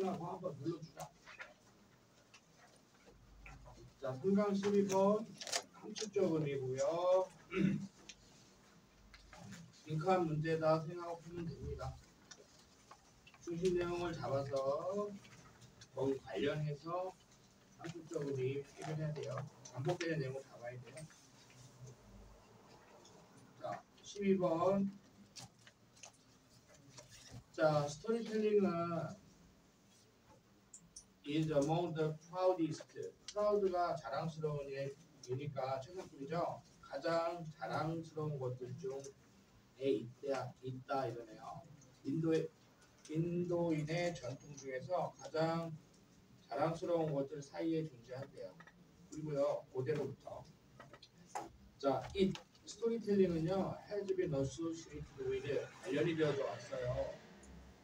퇴근하고 한번 눌러주자. 자, 3강 12번 함축적음이고요. 빈칸 문제다 생각하고 풀면 됩니다. 중심 내용을 잡아서 거기 관련해서 함축적음이 해결해야 돼요. 반복되는 내용을 잡아야 돼요. 자, 12번. 자, 스토리텔링은 is among the proudest. proud가 자랑스러운 일이니까 최상급이죠. 가장 자랑스러운 것들 중에 있다 이러네요. 인도인의 전통 중에서 가장 자랑스러운 것들 사이에 존재한대요. 그리고요, 그대로부터. 자, 이 스토리텔링은요, has been associated with 관련이 되어져 왔어요.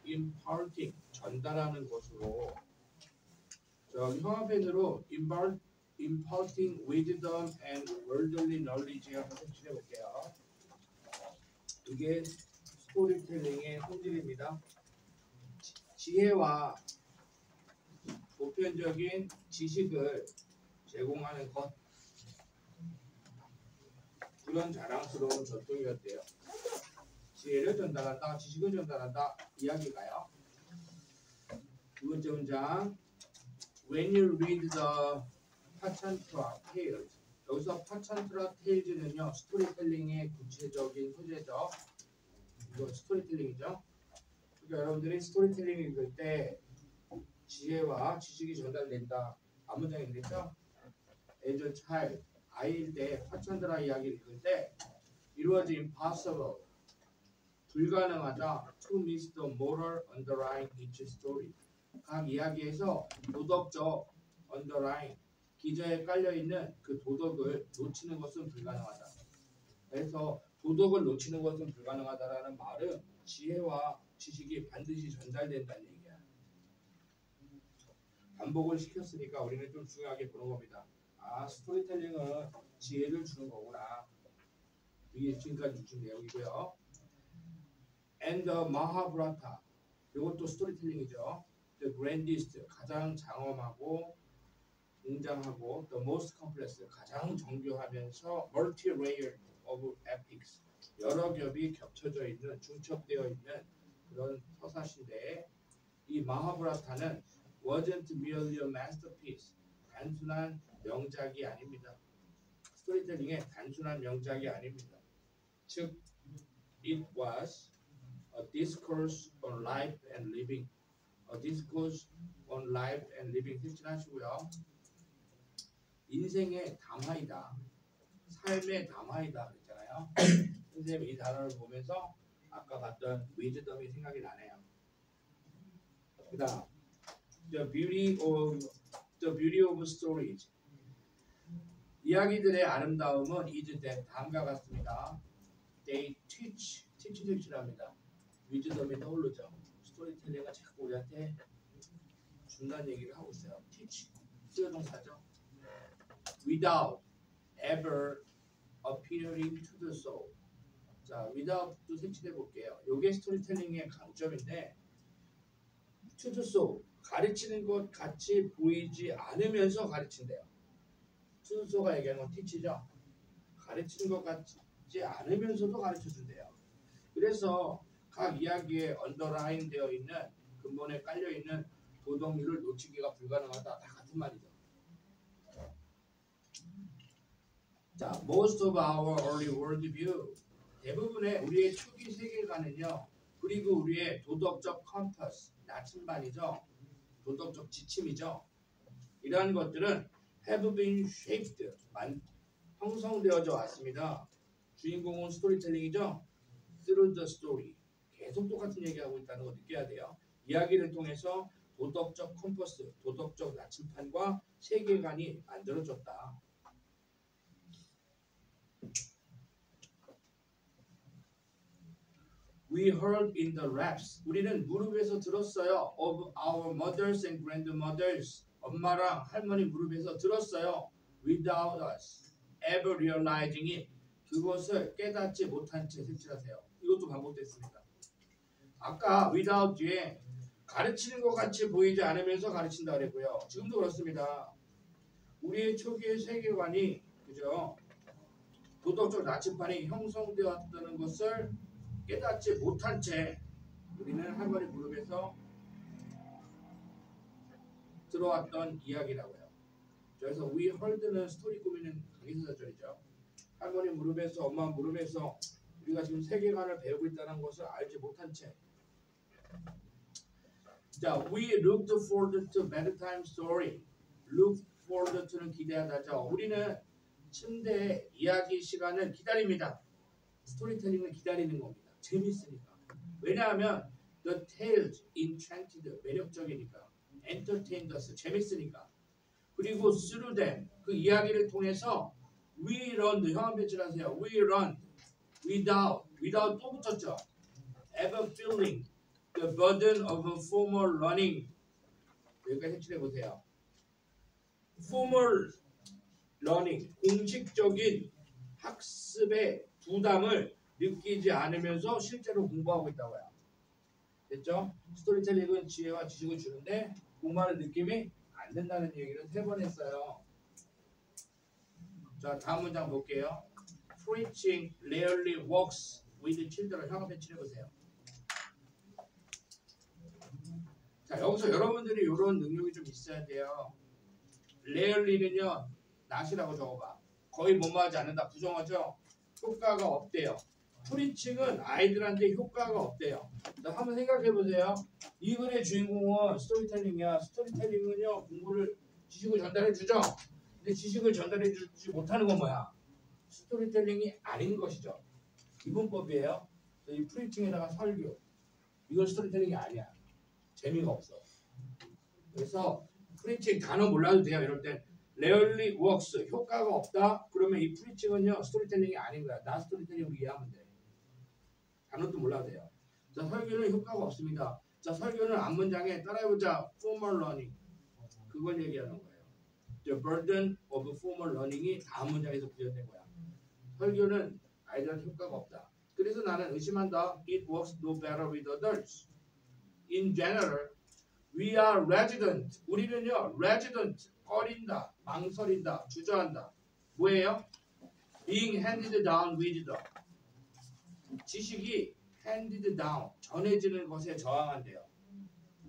imparting 전달하는 것으로. 자, 형합편으로 imparting wisdom and worldly knowledge 한번 색칠해 볼게요. 이게 스토리텔링의 성질입니다. 지혜와 보편적인 지식을 제공하는 것, 그런 자랑스러운 전통이었대요. 지혜를 전달한다, 지식을 전달한다 이야기가요. 두 번째 문장. When you read the 파찬트라 tales, 여기서 파찬트라 테일즈는요 스토리텔링의 구체적인 소재죠. 이거 스토리텔링이죠. 그러니까 여러분들이 스토리텔링 읽을 때 지혜와 지식이 전달된다. 앞문장에 그랬죠? As a child, 아이일 때 파찬트라 이야기를 읽을 때 it was impossible, 불가능하다 to miss the moral underlying each story. 각 이야기에서 도덕적 언더라인 기저에 깔려있는 그 도덕을 놓치는 것은 불가능하다. 그래서 도덕을 놓치는 것은 불가능하다라는 말은 지혜와 지식이 반드시 전달된다는 얘기야. 반복을 시켰으니까 우리는 좀 중요하게 보는 겁니다. 아, 스토리텔링은 지혜를 주는 거구나. 이게 지금까지 주신 내용이고요. And the Mahabharata, 이것도 스토리텔링이죠. The grandest, 가장 장엄하고 웅장하고 the most complex, 가장 정교하면서 multi-layered of epics, 여러 겹이 겹쳐져 있는, 중첩되어 있는 그런 서사시인데 이 마하브라타는 wasn't merely a masterpiece, 단순한 명작이 아닙니다. 스토리텔링의 단순한 명작이 아닙니다. 즉, it was a discourse on life and living. discourse on life and living 색칠하시고요. 인생의 담화이다. 삶의 담화이다 그랬잖아요. 선생님 이 단어를 보면서 아까 봤던 위즈덤이 생각이 나네요. 그 다음 the beauty of stories. 이야기들의 아름다움은 is that 다음과 같습니다. They teach 색칠합니다. 위즈덤이 떠오르죠. 스토리텔링은 자꾸 우리한테 준다는 얘기를 하고 있어요. teach, 수요동사죠. without ever appearing to the soul. 자, without도 색칠해 볼게요. 이게 스토리텔링의 강점인데 to the soul, 가르치는 것 같이 보이지 않으면서 가르친대요. to the soul가 얘기하는 건 teach죠. 가르치는 것 같지 않으면서도 가르쳐준대요. 그래서 각 이야기에 언더라인 되어 있는, 근본에 깔려 있는 도덕률을 놓치기가 불가능하다. 다 같은 말이죠. 자, most of our early worldview, 대부분의 우리의 초기 세계관은요, 그리고 우리의 도덕적 컴퍼스, 나침반이죠, 도덕적 지침이죠. 이러한 것들은 have been shaped, 형성되어져 왔습니다. 주인공은 스토리텔링이죠. through the story. 계속 똑같은 얘기하고 있다는 거 느껴야 돼요. 이야기를 통해서 도덕적 컴퍼스, 도덕적 나침판과 세계관이 만들어졌다. We heard in the raps. 우리는 무릎에서 들었어요. Of our mothers and grandmothers. 엄마랑 할머니 무릎에서 들었어요. Without us ever realizing it. 그것을 깨닫지 못한 채 색칠하세요. 이것도 반복됐습니다. 아까 without 뒤에 가르치는 것 같이 보이지 않으면서 가르친다 그랬고요. 지금도 그렇습니다. 우리의 초기의 세계관이 그죠? 도덕적 나침반이 형성되었다는 것을 깨닫지 못한 채 우리는 할머니 무릎에서 들어왔던 이야기라고요. 그래서 We Heard는 스토리 꾸미는 강의사절이죠. 할머니 무릎에서 엄마 무릎에서 우리가 지금 세계관을 배우고 있다는 것을 알지 못한 채. 자, We looked forward to bedtime story. Look forward to는 기대하다죠. 우리는 침대 이야기 시간을 기다립니다. 스토리텔링을 기다리는 겁니다. 재밌으니까. 왜냐하면 the tales enchanted 매력적이니까. entertained us 재밌으니까. 그리고 through them 그 이야기를 통해서 we learned 형 한번 배치하세요. We learned without 또 붙었죠. ever feeling the burden of formal learning. 여기까지 색칠해 보세요. formal learning 공식적인 학습의 부담을 느끼지 않으면서 실제로 공부하고 있다고요. 됐죠? 스토리텔링은 지혜와 지식을 주는데 공부하는 느낌이 안 된다는 얘기를 3번 했어요. 자, 다음 문장 볼게요. Preaching rarely works with children. 형아 배치해 보세요. 자, 여기서 여러분들이 이런 능력이 좀 있어야 돼요. rarely는요, not이라고 적어봐. 거의 뭐뭐하지 않는다. 부정하죠? 효과가 없대요. 프리칭은 아이들한테 효과가 없대요. 자, 한번 생각해 보세요. 이 글의 주인공은 스토리텔링이야. 스토리텔링은요, 지식을 전달해 주죠. 근데 지식을 전달해 주지 못하는 건 뭐야? 스토리텔링이 아닌 것이죠. 기본법이에요. 이 프리칭에다가 설교. 이건 스토리텔링이 아니야. 재미가 없어. 그래서 프리칭 단어 몰라도 돼요. 이럴 땐 rarely works 효과가 없다. 그러면 이 프리칭은요 스토리텔링이 아닌 거야. 나 스토리텔링으로 이해하면 돼. 단어도 몰라도 돼요. 자, 설교는 효과가 없습니다. 자, 설교는 앞문장에 따라해보자. formal learning 그걸 얘기하는 거예요. The burden of formal learning이 다음 문장에서 구현된 거야. 설교는 아이들한테 효과가 없다. 그래서 나는 의심한다. It works no better with adults. In general, we are resident. 우리는요, resident, 꺼린다, 망설인다, 주저한다. 뭐예요? Being handed down with the. 지식이 handed down, 전해지는 것에 저항한대요.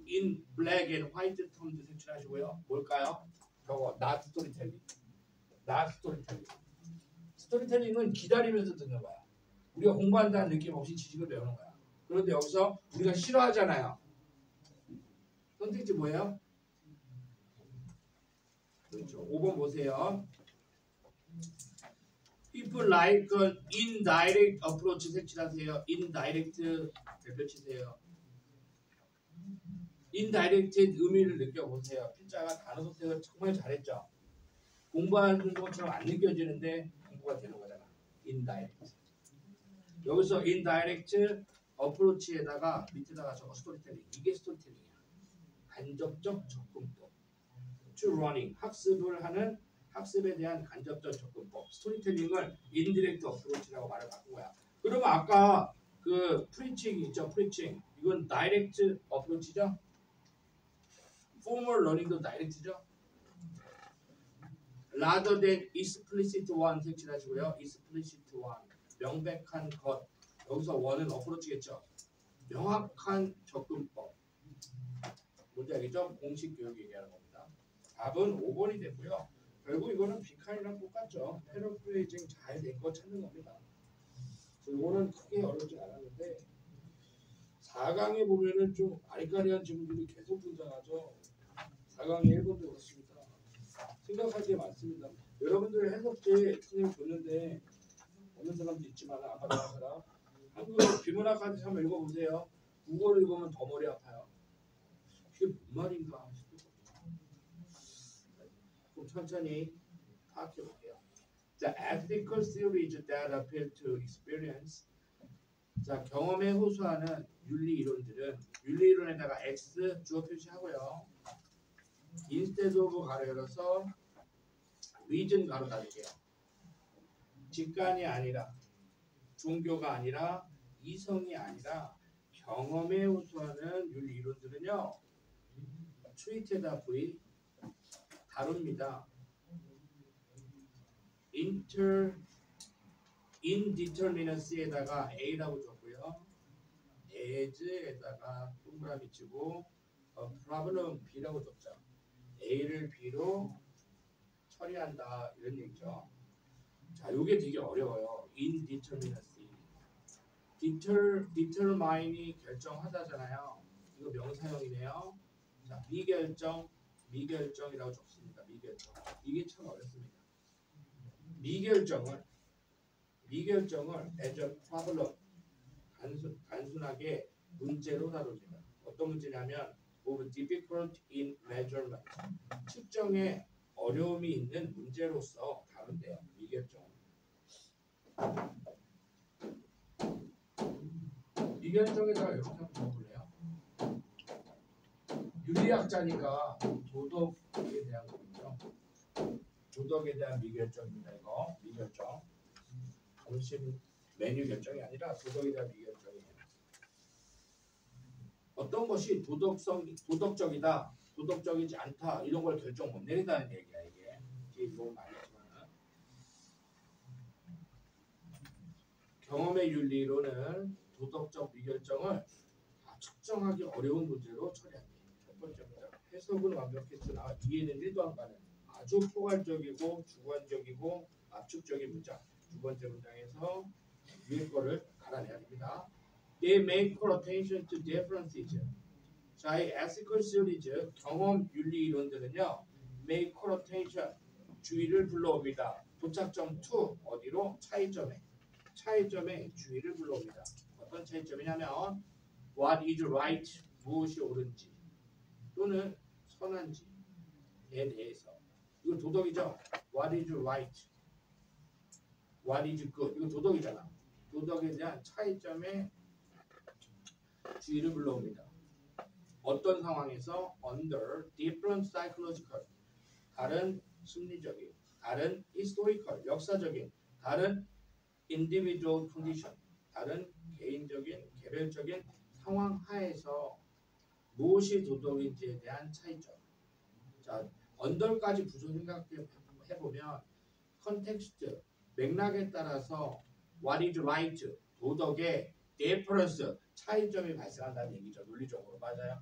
In black and white terms 색칠하시고요. 뭘까요? 저거, not storytelling. not storytelling. 스토리텔링은 기다리면서 듣는 거야. 우리가 공부한다는 느낌 없이 지식을 배우는 거야. 그런데 여기서 우리가 싫어하잖아요. 선택지 뭐예요? 그렇죠. 5번 보세요. People like an indirect approach 색칠하세요. indirect 대표 치세요. indirect의 의미를 느껴보세요. 필자가 단어 선택을 정말 잘했죠. 공부하는 것처럼 안 느껴지는데 공부가 되는 거잖아. indirect. 여기서 indirect approach에다가 밑에다가 저거 스토리텔링. 이게 스토리텔링이야. 간접적 접근법. to learning. 학습을 하는 학습에 대한 간접적 접근법. 스토리텔링을 indirect approach라고 말을 바꾼 거야. 그러면 아까 그 preaching 있죠. preaching. 이건 direct approach죠. formal learning도 direct죠. rather than explicit one 색칠하시고요. explicit one. 명백한 것. 여기서 one은 어프로치겠죠. 명확한 접근법. 뭔지 알겠죠? 공식 교육 얘기하는 겁니다. 답은 5번이 됐고요. 결국 이거는 빅한이랑 똑같죠. 패러프레이징 잘 된 거 찾는 겁니다. 이거는 크게 어렵지 않았는데 4강에 보면은 좀 아리까리한 질문들이 계속 등장하죠. 4강에 1번도 그렇습니다. 생각할 게 많습니다. 여러분들 해석지 선생님 줬는데 없는 사람도 있지만 아까 나온 사람 한국어 비문학까지 한번 읽어보세요. 국어를 읽으면 더 머리 아파요. 이게 뭔 말인가 싶거든요. 좀 천천히 파악해 볼게요. 자, ethical theories that appeal to experience. 자, 경험에 호소하는 윤리 이론들은 윤리 이론에다가 X 주어 표시하고요. instead of 가로 열어서 reason 가로 닫을게요. 직관이 아니라 종교가 아니라 이성이 아니라 경험에 호소하는 윤리 이론들은요. 트위트에다 V 다룹니다. indeterminacy에다가 A라고 줬고요. as에다가 동그라미 치고 problem B라고 줬죠. A를 B로 처리한다 이런 얘기죠. 자, 요게 되게 어려워요. indeterminacy. determine이 결정하다잖아요. 이거 명사형이네요. 자, 미결정이라고 적습니다. 미결정. 이게 참 어렵습니다. 미결정을 as a problem 단순하게 문제로 다룹니다. 어떤 문제냐면 of difficult in measurement 측정에 어려움이 있는 문제로서 다룬대요. 미결정. 미결정에다가 이렇게 한번 적어볼래요? 윤리학자니까 도덕에 대한 거겠죠. 도덕에 대한 미결정입니다. 이거 미결정. 점심 메뉴 결정이 아니라 도덕에 대한 미결정이에요. 어떤 것이 도덕적이다, 도덕적이지 않다 이런 걸 결정 못 내린다는 얘기야 이게. 뒤에 너무 많이 했지만 경험의 윤리로는 도덕적 미결정을 측정하기 어려운 문제로 처리합니다. 첫 번째입니다. 해석은 완벽했으나 이해는 1도 안 가는 아주 포괄적이고 주관적이고 압축적인 문장. 두 번째 문장에서 위에 거를 갈아내야 됩니다. They make call attention to differences. 자, 이 ethical series 경험 윤리 이론들은요, make call attention 주의를 불러옵니다. 도착점 to 어디로? 차이점에 주의를 불러옵니다. 어떤 차이점이냐면 what is right 무엇이 옳은지 또는 선한지에 대해서. 이거 도덕이죠. what is right, what is good 이거 도덕이잖아. 도덕에 대한 차이점에 주의를 불러옵니다. 어떤 상황에서 under different psychological 다른 심리적인, 다른 historical 역사적인, 다른 individual condition 다른 개인적인 개별적인 상황 하에서 무엇이 도덕인지에 대한 차이점. 자, under까지 부수 생각해보면 컨텍스트 맥락에 따라서 what is right 도덕의 difference 차이점이 발생한다는 얘기죠. 논리적으로 맞아요.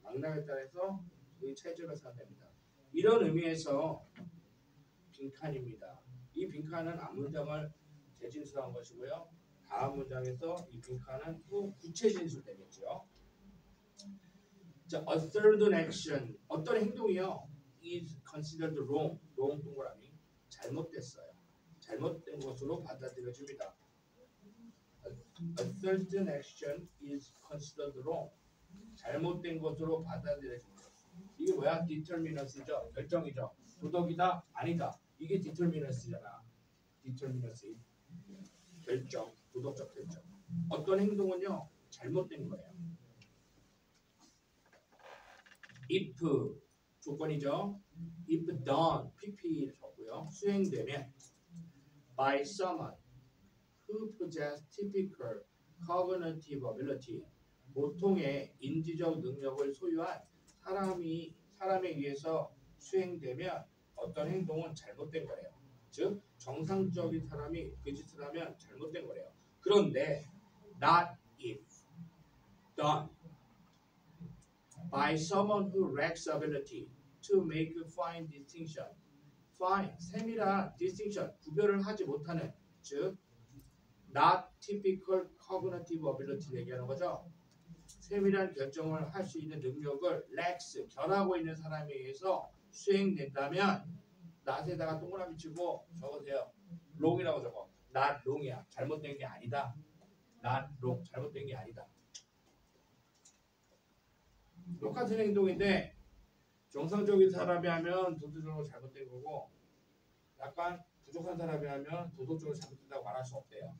맥락에 따라서 이 차이점이 발생됩니다. 이런 의미에서 빈칸입니다. 이 빈칸은 앞문장을 재진술한 것이고요. 다음 문장에서 이 빈칸은 또 구체 진술되겠죠. 자, a certain action 어떤 행동이요 is considered wrong 동그라미 잘못됐어요. 잘못된 것으로 받아들여집니다. A certain action is considered wrong. 잘못된 것으로 받아들여집니다. 이게 뭐야? determinacy죠. 결정이죠. 도덕이다? 아니다. 이게 determinacy잖아. determinacy. 결정. 도덕적 결정. 어떤 행동은요. 잘못된 거예요. if 조건이죠. if done pp를 썼고요. 수행되면 by someone who possess typical cognitive ability 보통의 인지적 능력을 소유한 사람에 의해서 수행되면 어떤 행동은 잘못된 거예요. 즉 정상적인 사람이 그 짓을 하면 잘못된 거예요. 그런데 not if done by someone who lacks ability to make fine distinction. fine 세밀한 distinction 구별을 하지 못하는 즉 not typical cognitive ability 얘기하는 거죠. 세밀한 결정을 할 수 있는 능력을 lacks 결하고 있는 사람에 의해서 수행된다면 not에다가 동그라미 치고 적으세요. wrong이라고 적어. not wrong이야. 잘못된 게 아니다. not wrong 잘못된 게 아니다. 똑같은 행동인데 정상적인 사람이 하면 도덕적으로 잘못된 거고 약간 부족한 사람이 하면 도덕적으로 잘못된다고 말할 수 없대요.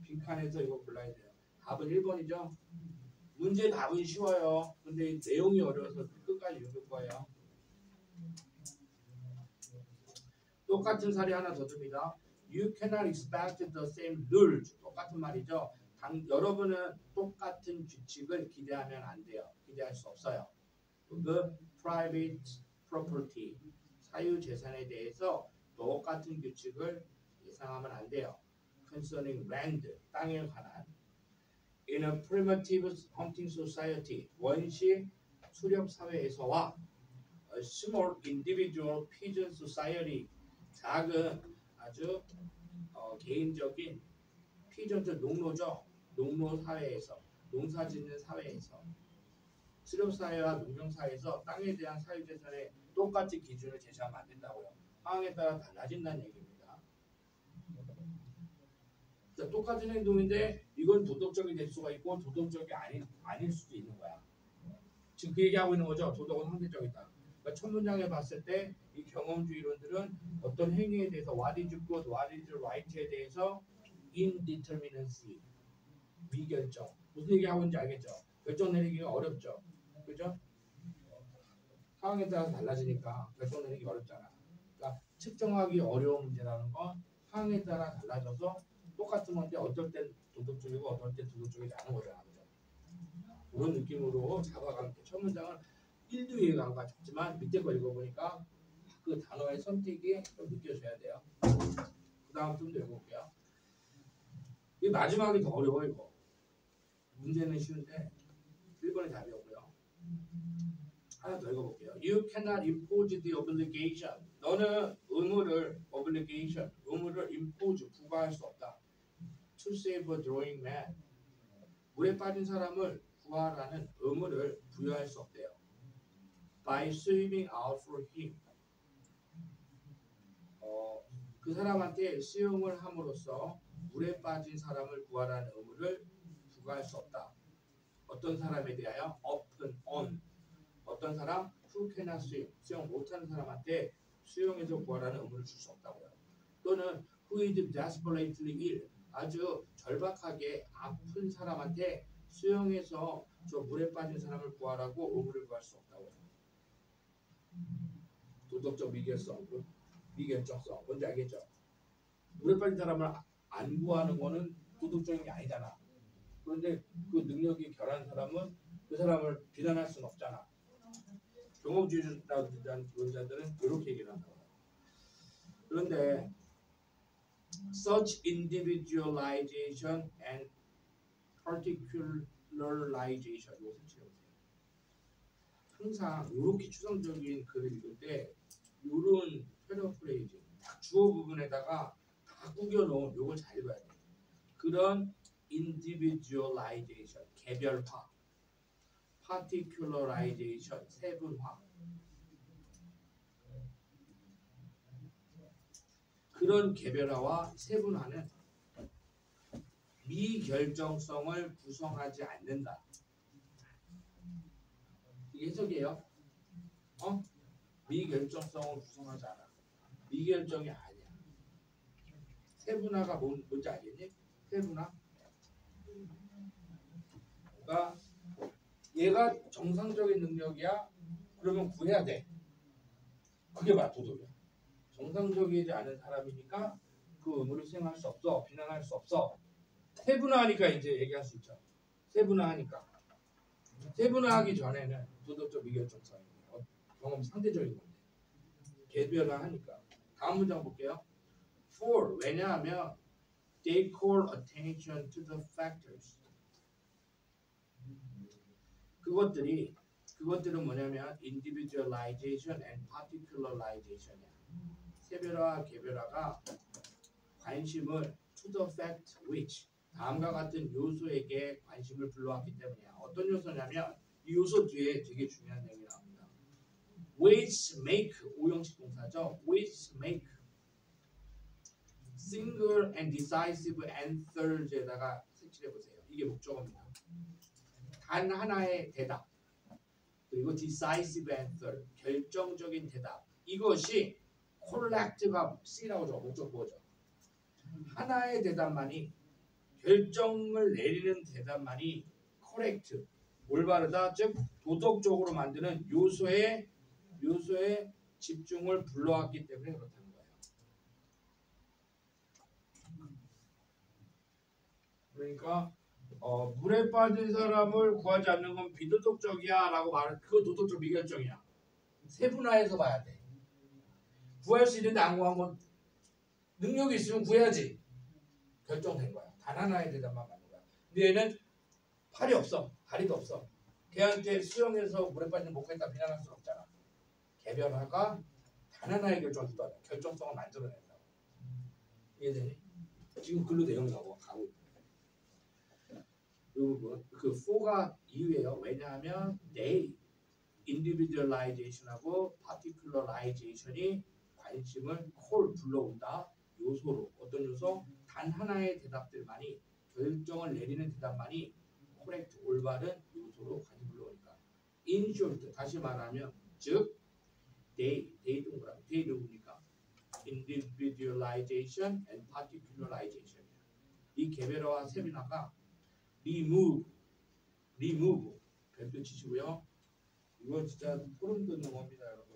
빈칸에서 이거 골라야 돼요. 답은 1번이죠. 문제 답은 쉬워요. 근데 내용이 어려워서 끝까지 읽을 거예요. 똑같은 사례 하나 더 줍니다. You cannot expect the same rules. 똑같은 말이죠. 여러분은 똑같은 규칙을 기대하면 안 돼요. 기대할 수 없어요. The private property, 사유재산에 대해서 똑같은 규칙을 예상하면 안 돼요. Concerning land, 땅에 관한. In a primitive hunting society, 원시 수렵 사회에서와 a small individual peasant society, 작은 아주 개인적인 피전트 농노죠. 농노 사회에서, 농사 짓는 사회에서, 수렵 사회와 농경 사회에서 땅에 대한 사유재산에 똑같이 기준을 제시하면 안 된다고요. 상황에 따라 달라진다는 얘기입니다. 자, 똑같은 행동인데 이건 도덕적이 될 수가 있고 도덕적이 아닐 수도 있는 거야. 지금 그 얘기하고 있는 거죠. 도덕은 상대적이다. 그러니까 첫 문장에 봤을 때 이 경험주의론들은 어떤 행위에 대해서 what is good, what is right에 대해서 indeterminacy, 미결정. 무슨 얘기하고 있는지 알겠죠? 결정 내리기가 어렵죠. 그죠? 상황에 따라서 달라지니까 결정 내리기 어렵잖아. 그러니까 측정하기 어려운 문제라는 건 상황에 따라 달라져서 똑같은 건데 어떨 땐 도덕적이고 어떨 땐 도덕적이지 않은 거잖아. 그죠? 그런 느낌으로 다가가는 첫 문장은 1도 이해가 안 갔지만 밑에 거 읽어보니까 그 단어의 선택이 좀 느껴져야 돼요. 그 다음 좀 더 읽어볼게요. 이 마지막이 더 어려워 이거. 문제는 쉬운데 1번이 답이었고요. 하나 더 읽어볼게요. You cannot impose the obligation. 너는 obligation, 의무를 impose, 부과할 수 없다. To save a drowning man. 물에 빠진 사람을 구하라는 의무를 부여할 수 없대요. By swimming out for him. 그 사람한테 수영을 함으로써 물에 빠진 사람을 구하라는 의무를 부과할 수 없다. 어떤 사람에 대하여? upon, on. 어떤 사람? who cannot swim. 수영 못하는 사람한테 수영해서 구하라는 의무를 줄 수 없다고요. 또는 who is desperately ill. 아주 절박하게 아픈 사람한테 수영해서 저 물에 빠진 사람을 구하라고 의무를 구할 수 없다고요. 도덕적 미결정성. 뭔지 알겠죠? 물에 빠진 사람을 안 구하는 거는 도덕적인 게 아니잖아. 그런데 그 능력이 결한 사람은 그 사람을 비난할 수는 없잖아. 경험주의자들은 이렇게 얘기를 한다고. 그런데 such individualization and particularization, 이거 설치해보세요. 항상 이렇게 추상적인 글을 읽을 때 이런 패러프레이징, 딱 주어 부분에다가 다 구겨놓은 이걸 잘 읽어야 돼. 그런 individualization, 개별화, particularization, 세분화. 그런 개별화와 세분화는 미결정성을 구성하지 않는다. 이게 해석이에요. 미결정성을 구성하지 않아. 미결정이 아니야. 세분화가 뭔지 알겠니? 세분화. 그러니까 얘가 정상적인 능력이야. 그러면 구해야 돼. 그게 도덕이야. 정상적이지 않은 사람이니까 그 의무를 수행할 수 없어. 비난할 수 없어. 세분화하니까 이제 얘기할 수 있죠. 세분화하니까. 세분화하기 전에는 도덕적 미결정성이에요. 경험 상대적인 건데. 개별화하니까. 다음 문장 볼게요. For, 왜냐하면 they call attention to the factors. 그것들은 뭐냐면 individualization and particularization이야. 세별화, 개별화가 관심을 to the fact which, 다음과 같은 요소에게 관심을 불러왔기 때문이야. 어떤 요소냐면 이 요소 뒤에 되게 중요한 내용이 나옵니다. which make, 오형식 동사죠. which make single and decisive answers에다가 색칠해보세요. 이게 목적어입니다. 단 하나의 대답, 그리고 decisive answer, 결정적인 대답. 이것이 correct가 C라고 죠. 목적어죠. 하나의 대답만이, 결정을 내리는 대답만이 correct, 올바르다, 즉 도덕적으로 만드는 요소에 집중을 불러왔기 때문에 그렇다는 거예요. 그러니까 물에 빠진 사람을 구하지 않는 건 비도덕적이야 라고 말을 그거 도덕적 미결정이야. 세분화해서 봐야 돼. 구할 수 있는데 안 구한 건 능력이 있으면 구해야지. 결정된 거야. 단 하나의 대답만 맞는 거야. 근데 얘는 팔이 없어. 다리도 없어. 걔한테 수영해서 물에 빠지는 못 구했다 비난할 수 없잖아. 개별화가 단 하나의 결정성을 만들어낸다고. 이해되니? 지금 글로 내용 가고 있고. 그리고 그 4가 이유예요. 왜냐하면 they individualization하고 particularization이 관심을 불러온다. 요소로 어떤 요소? 단 하나의 대답들만이 결정을 내리는 대답만이 correct 올바른 요소로 관심 불러오니까. In short 다시 말하면 즉 they 동그라미 they 누굽니까? individualization and particularization. 이 개별화와 세분화가 remove 별표 치시고요. 이거 진짜 소름 돋는 겁니다, 여러분.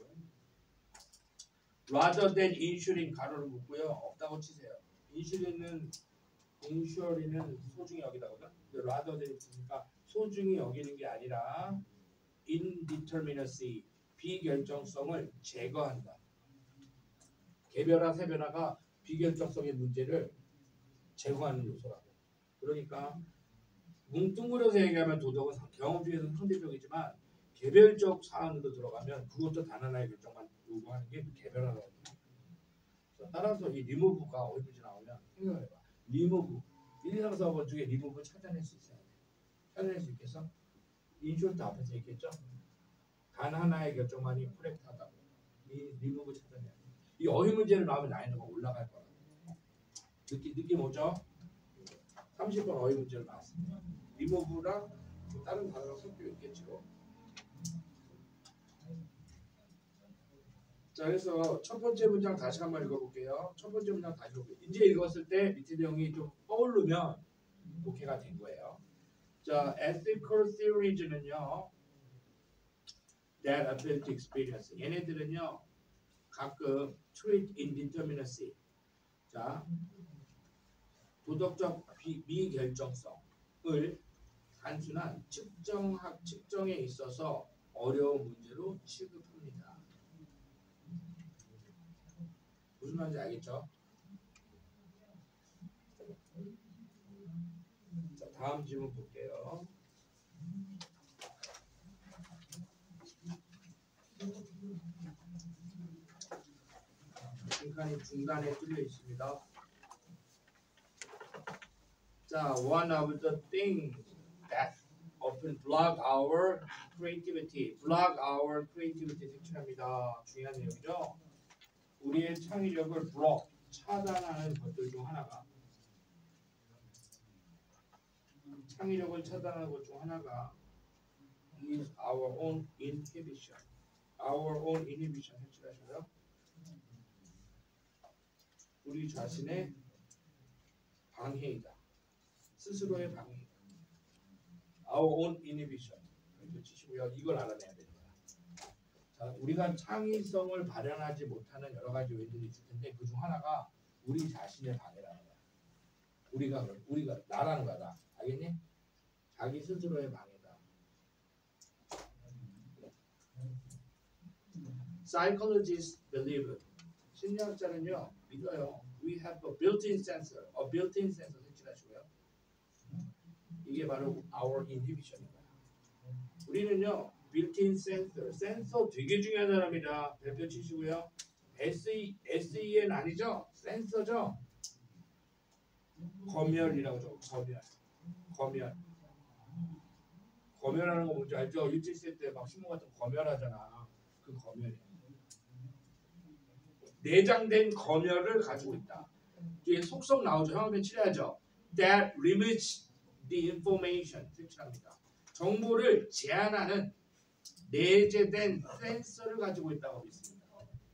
rather than insuring 가로를 묶고요. 없다고 치세요. insuring은 소중히 여기다거든. rather than 있으니까 소중히 여기는 게 아니라 indeterminacy 비결정성을 제거한다. 개별화 세변화가 비결정성의 문제를 제거하는 요소라고. 그러니까 뭉뚱그려서 얘기하면 도덕은 경험주의에서는 상대적이지만 개별적 사안으로 들어가면 그것도 단 하나의 결정만 요구하는 게 개별화라고 합니다. 따라서 이 리무브가 어디든지 나오면 생각해봐. 리무브 1, 2, 3, 4번 중에 리무브 찾아낼 수 있어야 돼. 찾아낼 수 있겠어? 인슈런트 앞에서 얘기했죠? 단 하나의 결정만이 코렉트하다고. 이 리무브 찾아내야 돼. 이 어휘 문제를 나오면 난이도가 올라갈 거라고. 느낌 오죠? 30번 어휘 문제를 나왔습니다. 리무브랑 다른 단어가 섞여 있겠죠. 자, 그래서 첫 번째 문장 다시 한번 읽어볼게요. 첫 번째 문장 다시 읽어볼게요. 이제 읽었을 때 밑에 내용이 좀 떠오르면 독해가 된 거예요. 자, ethical theories는요, that appeal to experience. 얘네들은요, 가끔 treat indeterminacy. 자, 도덕적 미결정성을 단순한 측정에 있어서 어려운 문제로 취급합니다. 무슨 말인지 알겠죠? 자, 다음 질문 볼게요. 빈칸이 중간에 뚫려 있습니다. 자, one of the things that often block our creativity 색칠합니다. 중요한 내용이죠. 우리의 창의력을 block, 차단하는 것들 중 하나가 is our own inhibition. 색칠하셔요. 우리 자신의 방해이다. 스스로의 방해이다. Our own inhibition. 이거 치시고요. 이걸 알아내야 됩니다. 자, 우리가 창의성을 발현하지 못하는 여러 가지 요인들이 있을 텐데 그 중 하나가 우리 자신의 방해라는 거야. 우리가 나라는 거야. 나. 알겠니? 자기 스스로의 방해다. Psychologists believe. 심리학자는요 믿어요. We have a built-in sensor. 색칠하시고요. 이게 바로 our inhibition입니다. 우리는요 built-in sensor. 센서 되게 중요한 사람이다. 별표 치시고요. SEN 아니죠? 센서죠? 검열이라고 죠. 검열하는 거 뭔지 알죠? 일제시대 때 막 신문 같은 거 검열하잖아. 그 검열이야. 내장된 검열을 가지고 있다. 뒤에 속성 나오죠. 형용편 칠해야죠. That limits the information. 색칠합니다. 정보를 제한하는 내재된 센서를 가지고 있다고 믿습니다.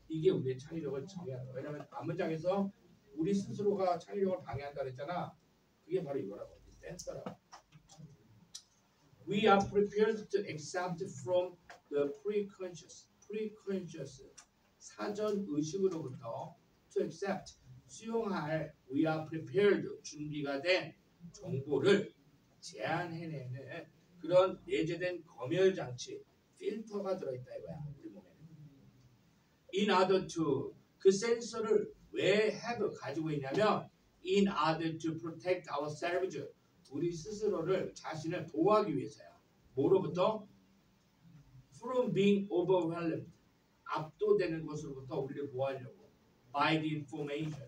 이게 우리의 창의력을 정의하는 거예요. 왜냐하면 앞문장에서 우리 스스로가 창의력을 방해한다 그랬잖아. 그게 바로 이거라고. 센서라고. We are prepared to accept from the preconscious 사전 의식으로부터 to accept 수용할 we are prepared 준비가 된 정보를 제한해내는 그런 내재된 검열 장치, 필터가 들어있다 이거야. 우리 몸에는. In order to 그 센서를 왜 have 가지고 있냐면 in order to protect ourselves 우리 스스로를 자신을 보호하기 위해서야. 뭐로부터? From being overwhelmed 압도되는 것으로부터 우리를 보호하려고. By the information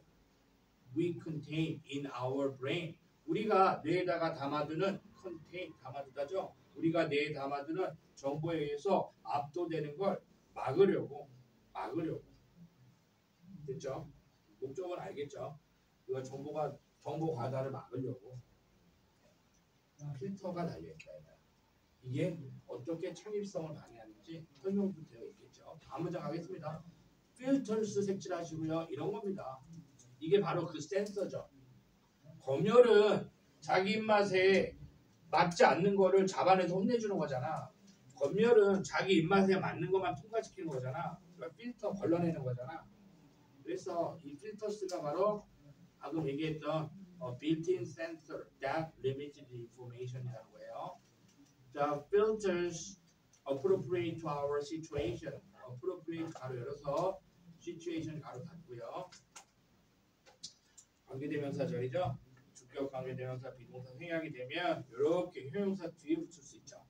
we contain in our brain 우리가 뇌에다가 담아두는 contain 담아두다죠. 우리가 뇌에 담아두는 정보에 의해서 압도되는 걸 막으려고. 됐죠? 목적은 알겠죠? 이거 정보 과다를 막으려고 필터가 달려있다. 이게 어떻게 창립성을 방해하는지 설명도 되어 있겠죠. 다음 문장 가겠습니다. 필터스 색칠하시고요. 이런 겁니다. 이게 바로 그 센서죠. 검열은 자기 입맛에 맞지 않는 거를 잡아내서 혼내주는 거잖아. 검열은 자기 입맛에 맞는 것만 통과시키는 거잖아. 그러니까 필터 걸러내는 거잖아. 그래서 이 필터스가 바로 방금 얘기했던 built-in sensor that limits the information이라는 거예요. 자, filters appropriate to our situation. appropriate 가로 열어서 situation 가로 닫고요. 관계대명사절이죠. 주격 관계대명사 비동사 생략이 되면 이렇게 형용사 뒤에 붙일 수 있죠.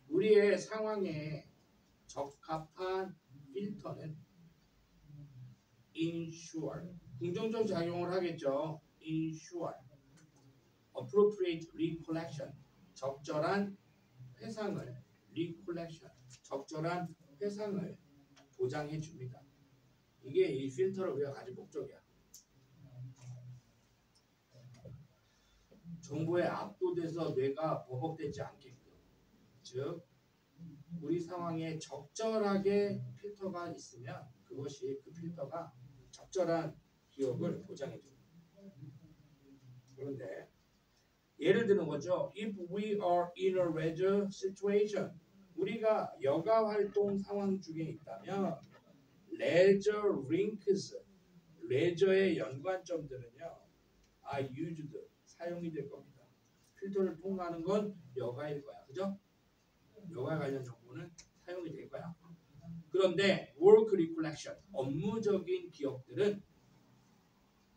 우리의 상황에 적합한 필터는 ensure 긍정적 작용을 하겠죠. ensure appropriate recollection 적절한 회상을 recollection 적절한 회상을 보장해 줍니다. 이게 이 필터를 우리가 가진 목적이야. 정보에 압도돼서 뇌가 버벅대지 않게끔 즉 우리 상황에 적절하게 필터가 있으면 그것이 그 필터가 적절한 기억을 보장해 줍니다. 그런데 예를 드는 거죠. If we are in a leisure situation 우리가 여가 활동 상황 중에 있다면 leisure links 레저의 연관점들은요 are used 사용이 될 겁니다. 필터를 통과하는 건 여가일 거야. 그죠? 여가 관련 정보는 사용이 될 거야. 그런데 work recollection 업무적인 기억들은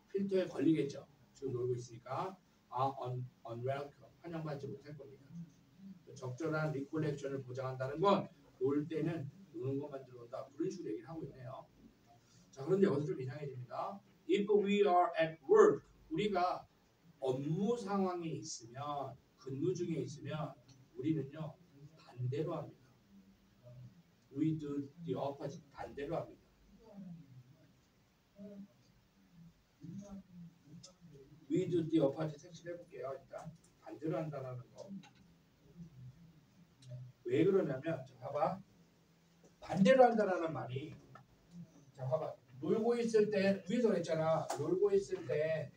필터에 걸리겠죠. 지금 놀고 있으니까 unwelcome 환영받지 못할 겁니다. 적절한 recollection을 보장한다는 건 놀 때는 노는 것만 들어온다. 그런 식으로 얘기를 하고 있네요. 자, 그런데 여기서 좀 이상해집니다. If we are at work 우리가 업무 상황에 있으면 근무 중에 있으면 우리는요 반대로 합니다. We do the opposite 반대로 합니다. We do the opposite 색칠해 볼게요. 일단 반대로 한다는 거. 왜 그러냐면 자, 봐봐 반대로 한다는 말이 자 봐봐 놀고 있을 때 위에서 그랬잖아. 놀고 있을 때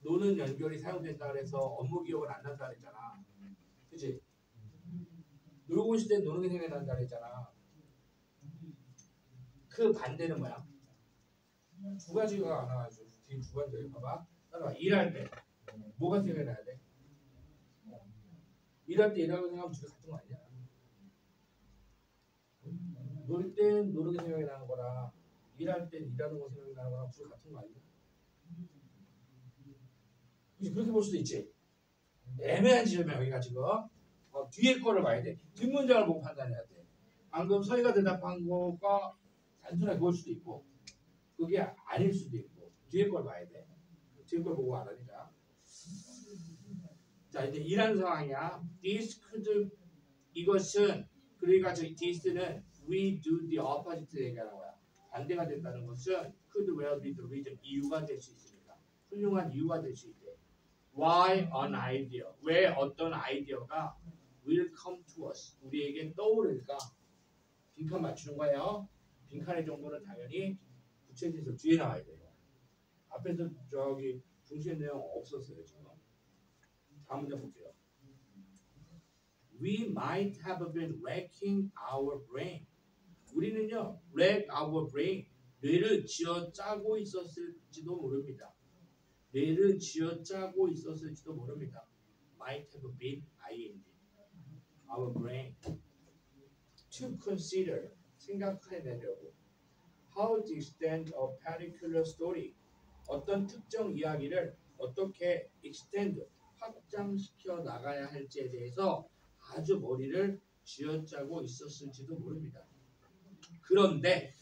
노는 연결이 사용된다 그래서 업무 기억은 안 난다 그랬잖아. 그치? 놀고 있을 때 노는 게 생각난다 그랬잖아. 그 반대는 뭐야? 두 가지가 나와가지고 뒤에 두 가지 봐봐. 따라와. 일할 때 뭐가 생각나야 돼? 일할 때 일하고 생각하면 둘이 같은 거 아니야? 놀 땐 노는 게 생각이 나는 거랑 일할 땐 일하는 거 생각이 나는 거랑 둘이 같은 거 아니야? 그렇게 볼 수도 있지. 애매한 지점이야 여기가 지금. 뒤에 거를 봐야 돼. 뒷문장을 보고 판단해야 돼. 방금 서희가 대답한 거가 단순하게 그럴 수도 있고 그게 아닐 수도 있고 뒤에 걸 봐야 돼. 뒤에 걸 보고 알아내자. 자 이제 일하는 상황이야. This could 이것은 그러니까 저 this는 we do the opposite 얘기하는 거야. 반대가 된다는 것은 could well be the reason 이유가 될 수 있습니다. 훌륭한 이유가 될 수 있대. Why an idea? 왜 어떤 아이디어가 will come to us? 우리에게 떠오를까? 빈칸 맞추는 거예요. 빈칸의 정보는 당연히 구체적으로 뒤에 나와야 돼요. 앞에서 저기 중시의 내용 없었어요 지금. 다음 문제 볼게요. We might have been racking our brain. 우리는요, rack our brain, 뇌를 쥐어 짜고 있었을지도 모릅니다. 뇌를 쥐어짜고 있었을지도 모릅니다. Might have been ing. Our brain to consider 생각해내려고. How to extend a particular story. 어떤 특정 이야기를 어떻게 extend 확장시켜 나가야 할지에 대해서 아주 머리를 쥐어짜고 있었을지도 모릅니다. 그런데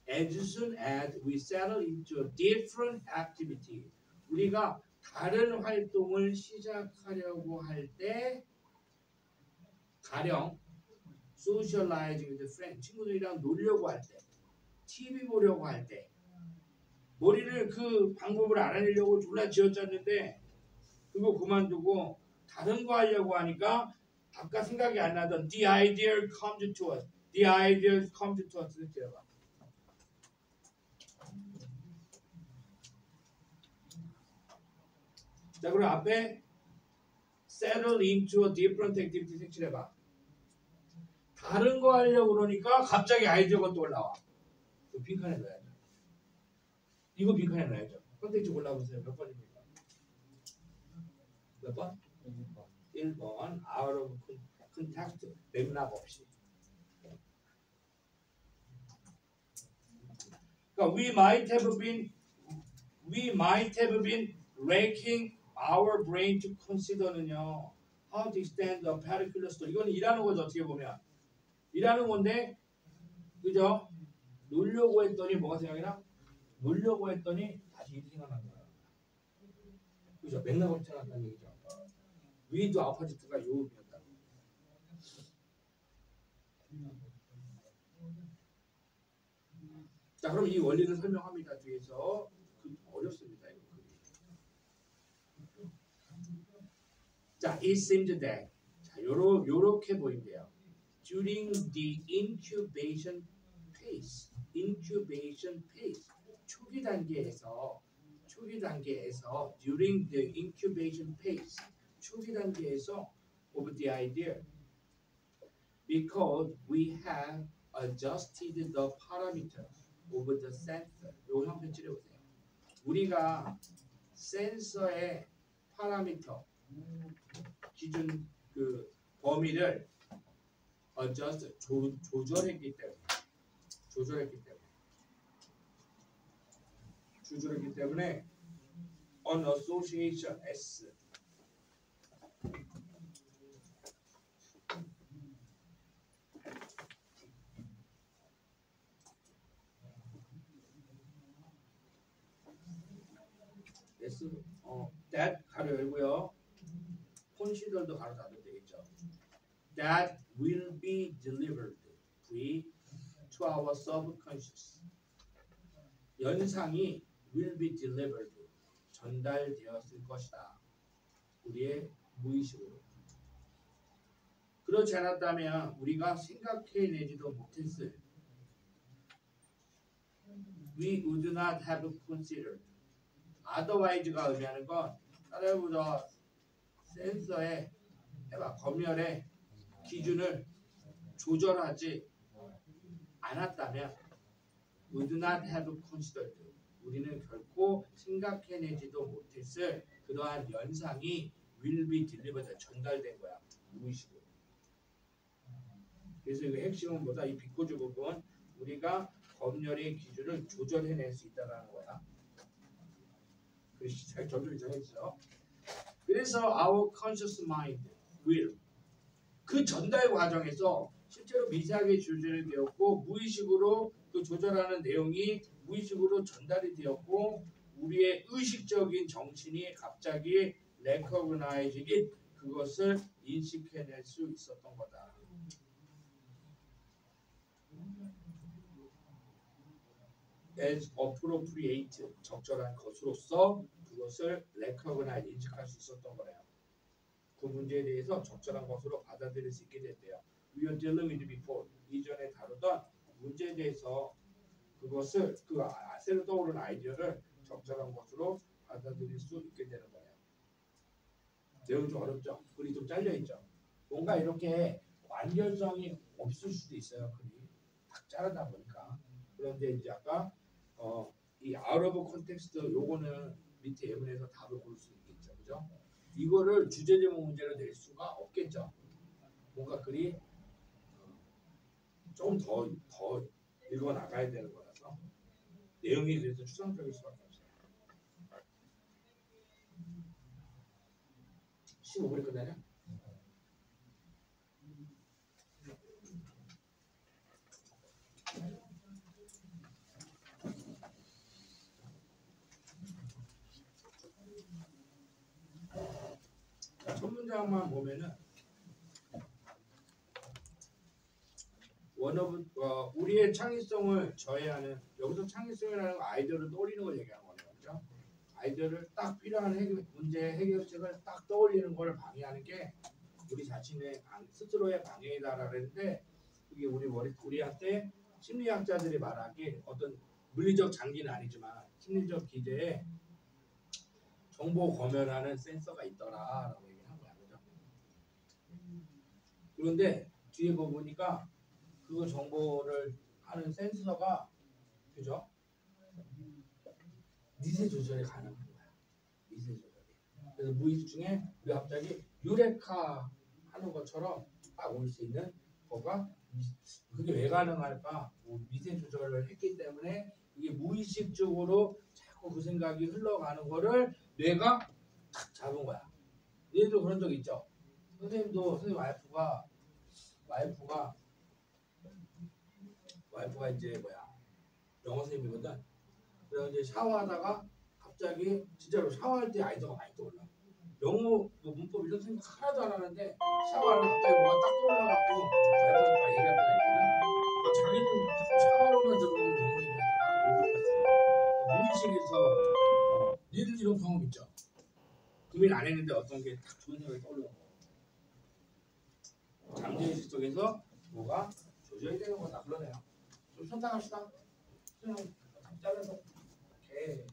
as soon as we settle into a different activity, 우리가 다른 활동을 시작하려고 할 때, 가령 socializing with friends, 친구들이랑 놀려고 할 때, TV 보려고 할 때, 머리를 그 방법을 알아내려고 졸라 쥐어짰는데 그거 그만두고 다른 거 하려고 하니까 아까 생각이 안 나던 the idea comes to us, the idea comes to us. 들어봐. 자, 그럼 앞에 settle into a different activity 색칠해봐. 다른 거 하려고 그러니까 갑자기 아이디어가 또 올라와. 빈칸에 넣어야죠. 이거 빈칸에 넣어야죠. 컨텐츠 골라보세요. 몇 번입니까? 몇 번? 1번. out of context. 맥락 없이. 그러니까 we might have been racking our brain to consider는요. how to extend a particular story. 이건 일하는 거죠. 어떻게 보면. 일하는 건데 그죠? 놀려고 했더니 뭐가 생각이 나? 놀려고 했더니 다시 일이 생각난 거야. 그죠? 맥락 없이 생각났다는 얘기죠. 위도 아파지트가 요음이었다. 자, 그럼 이 원리를 설명합니다. 뒤에서 어렵습니다. 이거. 자, it seems that 자, 요렇게 보인대요. During the incubation phase, 초기 단계에서 during the incubation phase, 초기 단계에서 of the idea, because we have adjusted the parameter of the sensor. 요 형태 칠해보세요. 우리가 센서의 파라미터 기준 그 범위를 adjust 조절했기 때문에 on association S that 가로 열고요. consider도 가로 닫으면 되겠죠. That will be delivered to our subconscious. 연상이 will be delivered 전달되었을 것이다. 우리의 무의식으로. 그렇지 않았다면 우리가 생각해내지도 못했을. We would not have considered. otherwise가 의미하는 건 따라해보자. 센서의 검열의 기준을 조절하지 않았다면 would not have considered. 우리는 결코 생각해내지도 못했을 그러한 연상이 will be delivered 전달된 거야. 무의식으로. 그래서 이 핵심은 뭐다? 이 비코즈 부분 우리가 검열의 기준을 조절해낼 수 있다는 거야. 글씨 잘 조절이 정해지죠. 그래서 our conscious mind will 그 전달 과정에서 실제로 미세하게 조절이 되었고 무의식으로 그 조절하는 내용이 무의식으로 전달이 되었고 우리의 의식적인 정신이 갑자기 recognize it 그것을 인식해낼 수 있었던 거다. as appropriate 적절한 것으로서 그것을 recognize 인식할 수 있었던 거래요. 그 문제에 대해서 적절한 것으로 받아들일 수 있게 됐대요. We are dealing with before 이전에 다루던 문제에 대해서 그것을 그 새로 떠오른 아이디어를 적절한 것으로 받아들일 수 있게 되는 거예요. 내용이 좀 어렵죠? 글이 좀 잘려 있죠? 뭔가 이렇게 완결성이 없을 수도 있어요. 글이 딱 자르다 보니까. 그런데 이제 아까 이 out of context 요거는 밑에 예문에서 답을 고를 수 있겠죠. 그죠? 이거를 주제제목 문제로 낼 수가 없겠죠. 뭔가 글이 조금 더 읽어 나가야 되는 거라서 내용이 그래서 추상적일 수밖에 없어요. 15분이 끝나냐? 첫 문장만 보면은 우리의 창의성을 저해하는, 여기서 창의성이라는 거 아이디어를 떠올리는 걸 얘기하는 거예요. 그렇죠? 아이디어를 딱 필요한 문제 해결책을 딱 떠올리는 걸 방해하는 게 우리 자신의 스스로의 방해이다라고 했는데, 그게 우리한테 심리학자들이 말하기 어떤 물리적 장기는 아니지만 심리적 기제에 정보 검열하는 센서가 있더라라고 얘기한 거야. 그죠? 그런데 뒤에 보니까 그 정보를 하는 센서가, 그죠? 미세 조절이 가능한 거야. 미세 조절이. 그래서 무의식 중에 우리 갑자기 유레카 하는 것처럼 딱 올 수 있는 거가, 그게 왜 가능할까? 미세 조절을 했기 때문에 이게 무의식적으로 자꾸 그 생각이 흘러가는 거를 뇌가 탁 잡은 거야. 얘도 그런 적 있죠? 선생님 와이프가 이제 영어 선생님이거든. 그래서 이제 샤워하다가 갑자기 진짜로 샤워할 때 아이디어가 많이 떠올라. 영어 문법 이런 생각 하나도 안 하는데 샤워하면 갑자기 뭐가 딱 떠올라갖고 와이프가 얘기할 때가 있거든. 자기는 샤워로만 들어오는 영어 얘기하다가 무의식에서 니들 이런 경험 있죠? 고민 안 했는데 어떤 게 딱 좋은 생각이 떠오르는 거. 잠재의식 속에서 뭐가 조절이 되는 거다. 그러네요. 좀 선택합시다. 그냥 잘라서 이렇게